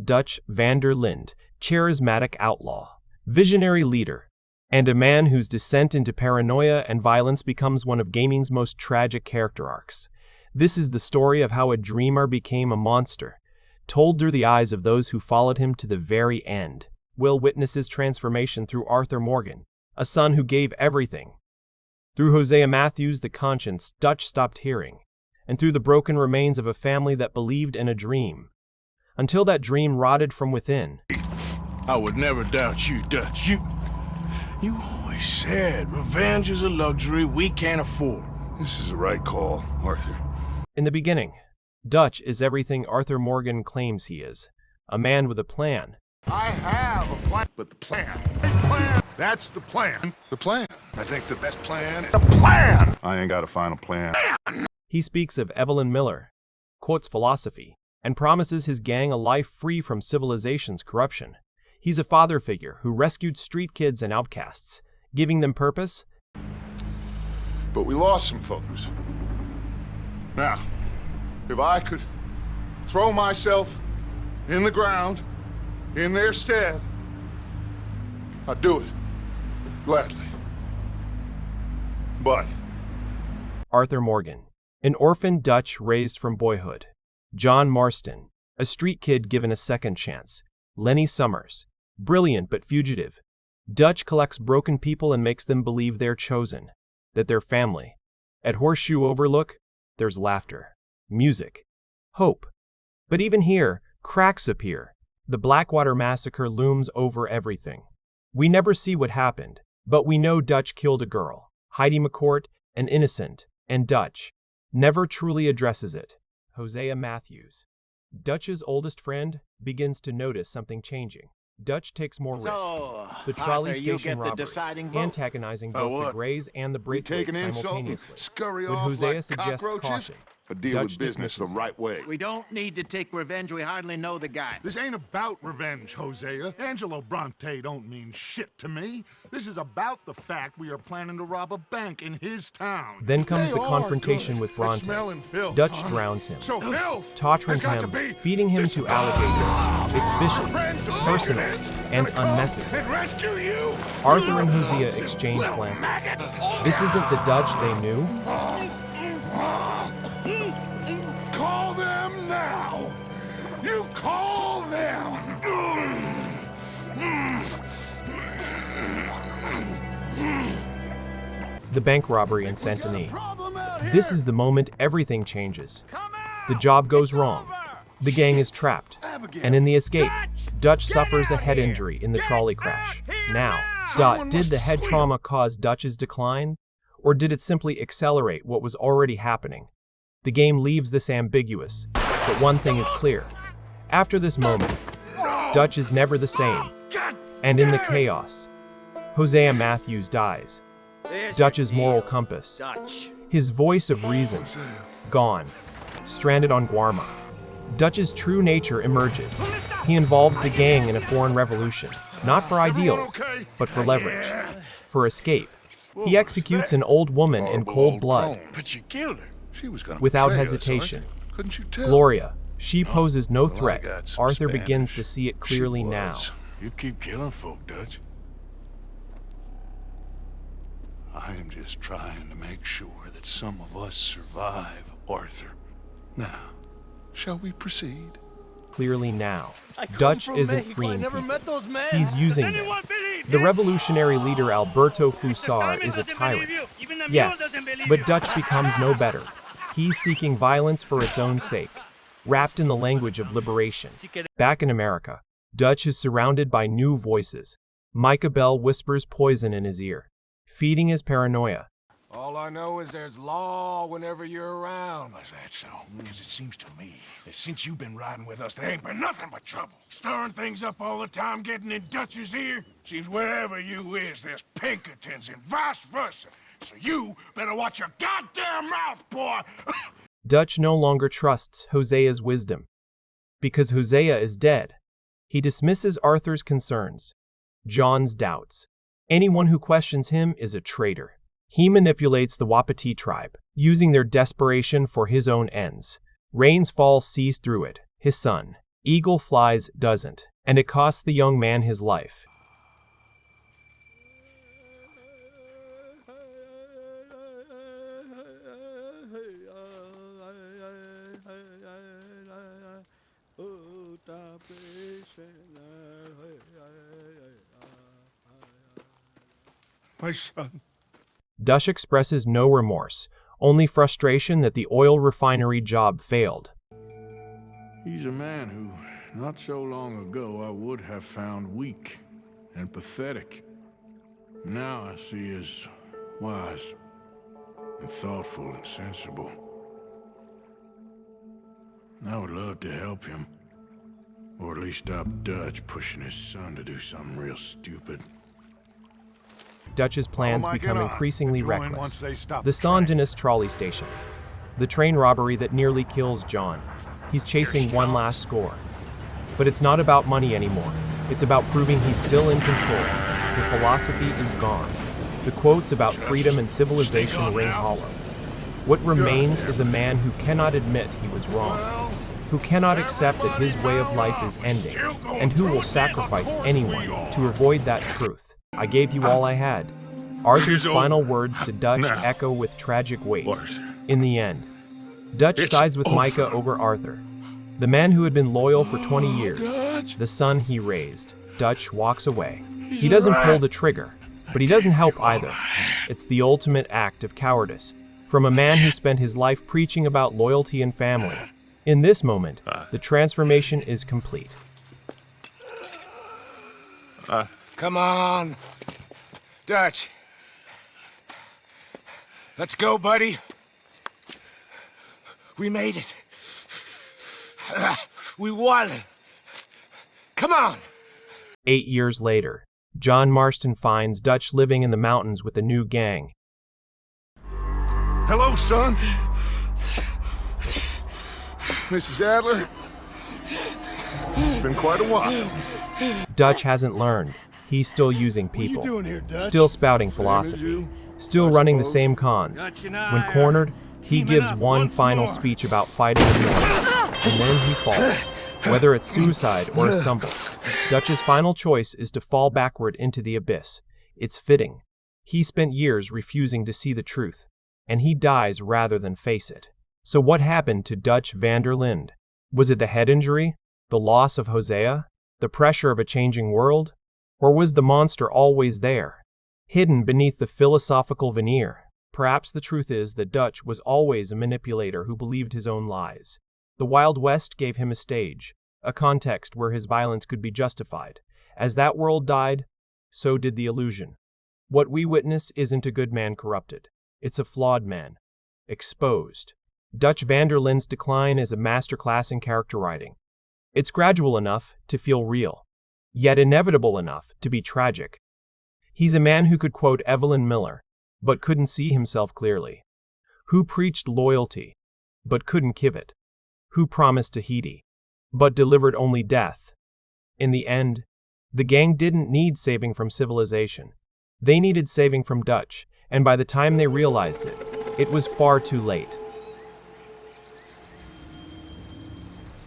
Dutch van der Linde, charismatic outlaw, visionary leader, and a man whose descent into paranoia and violence becomes one of gaming's most tragic character arcs. This is the story of how a dreamer became a monster, told through the eyes of those who followed him to the very end. Will witness his transformation through Arthur Morgan, a son who gave everything. Through Hosea Matthews, the conscience Dutch stopped hearing, and through the broken remains of a family that believed in a dream, until that dream rotted from within. I would never doubt you, Dutch. You always said revenge is a luxury we can't afford. This is the right call, Arthur. In the beginning, Dutch is everything Arthur Morgan claims he is, a man with a plan. I have a plan, but the plan. That's the plan. The plan. I think the best plan is the plan. I ain't got a final plan. He speaks of Evelyn Miller, quotes philosophy, and promises his gang a life free from civilization's corruption. He's a father figure who rescued street kids and outcasts, giving them purpose. But we lost some folks. Now, if I could throw myself in the ground in their stead, I'd do it gladly. But Arthur Morgan, an orphan Dutch raised from boyhood. John Marston, a street kid given a second chance. Lenny Summers, brilliant but fugitive. Dutch collects broken people and makes them believe they're chosen, that they're family. At Horseshoe Overlook, there's laughter, music, hope. But even here, cracks appear. The Blackwater massacre looms over everything. We never see what happened, but we know Dutch killed a girl, Heidi McCourt, an innocent, and Dutch never truly addresses it. Hosea Matthews, Dutch's oldest friend, begins to notice something changing. Dutch takes more risks. The trolley station robbery, antagonizing both the Greys and the Braithwaites simultaneously. Would Hosea suggest caution? but deal with business the right way. We don't need to take revenge. We hardly know the guy. This ain't about revenge, Hosea. Angelo Bronte don't mean shit to me. This is about the fact we are planning to rob a bank in his town. Then comes the confrontation with Bronte. Filth, Dutch drowns him, So filth torturing him, feeding him to alligators. It's vicious, personal, and unnecessary. rescue you. Arthur and Hosea exchange glances. This isn't the Dutch they knew. Call them now. You call them. The bank robbery in Saint-Denis. This is the moment everything changes. The job goes wrong. The gang is trapped. And in the escape, Dutch suffers a head injury in the trolley crash. Now, did the head trauma cause Dutch's decline? Or did it simply accelerate what was already happening? The game leaves this ambiguous, but one thing is clear. After this moment, Dutch is never the same. And in the chaos, Hosea Matthews dies. Dutch's moral compass, his voice of reason, gone, stranded on Guarma. Dutch's true nature emerges. He involves the gang in a foreign revolution, not for ideals, but for leverage, for escape. He executes an old woman in cold blood, But you killed her. She was gonna without betray us, hesitation. Arthur. Couldn't you tell? Gloria, she poses no Well, I threat. got some Arthur Spanish. begins to see it clearly She now. was. You keep killing folk, Dutch. I am just trying to make sure that some of us survive, Arthur. Now, shall we proceed? Clearly now. Dutch isn't freeing people. He's using them. The revolutionary leader Alberto Fusar is a tyrant. Yes, but Dutch becomes no better. He's seeking violence for its own sake, wrapped in the language of liberation. Back in America, Dutch is surrounded by new voices. Micah Bell whispers poison in his ear, feeding his paranoia. All I know is there's law whenever you're around. Is that so? Because it seems to me that since you've been riding with us, there ain't been nothing but trouble. Stirring things up all the time, getting in Dutch's ear. Seems wherever you is, there's Pinkertons and vice versa. So you better watch your goddamn mouth, boy! Dutch no longer trusts Hosea's wisdom. Because Hosea is dead, he dismisses Arthur's concerns, John's doubts. Anyone who questions him is a traitor. He manipulates the Wapiti tribe, using their desperation for his own ends. Rain's fall sees through it. His son, Eagle flies doesn't, and it costs the young man his life. My son. Dutch expresses no remorse, only frustration that the oil refinery job failed. He's a man who, not so long ago, I would have found weak and pathetic. Now I see as wise and thoughtful and sensible. I would love to help him, or at least stop Dutch pushing his son to do something real stupid. Dutch's plans become increasingly Join reckless. once they stop The the train. Saint-Denis trolley station. The train robbery that nearly kills John. He's chasing one last score. But it's not about money anymore. It's about proving he's still in control. The philosophy is gone. The quotes about freedom and civilization ring hollow. What remains is a man who cannot admit he was wrong, who cannot accept that his way of life is ending, and who will sacrifice anyone to avoid that truth. I gave you all I had. Arthur's final words to Dutch echo with tragic weight. In the end, Dutch sides with Micah over Arthur, the man who had been loyal for 20 years, the son he raised. Dutch walks away. He doesn't pull the trigger, but he doesn't help either. It's the ultimate act of cowardice, from a man who spent his life preaching about loyalty and family. In this moment, the transformation is complete. Come on. Dutch. Let's go, buddy. We made it. We won. Come on. 8 years later, John Marston finds Dutch living in the mountains with a new gang. Hello, son. Mrs. Adler. It's been quite a while. Dutch hasn't learned. He's still using people, doing here, Dutch? still spouting philosophy, still running the same cons. When cornered, he gives one final speech about fighting the noise, and then he falls, whether it's suicide or a stumble. Dutch's final choice is to fall backward into the abyss. It's fitting. He spent years refusing to see the truth, and he dies rather than face it. So what happened to Dutch van der Linde? Was it the head injury? The loss of Hosea? The pressure of a changing world? Or was the monster always there, hidden beneath the philosophical veneer? Perhaps the truth is that Dutch was always a manipulator who believed his own lies. The Wild West gave him a stage, a context where his violence could be justified. As that world died, so did the illusion. What we witness isn't a good man corrupted. It's a flawed man, exposed. Dutch van der Linde's decline is a masterclass in character writing. It's gradual enough to feel real, yet inevitable enough to be tragic. He's a man who could quote Evelyn Miller, but couldn't see himself clearly. Who preached loyalty, but couldn't give it. Who promised Tahiti, but delivered only death. In the end, the gang didn't need saving from civilization. They needed saving from Dutch, and by the time they realized it, it was far too late.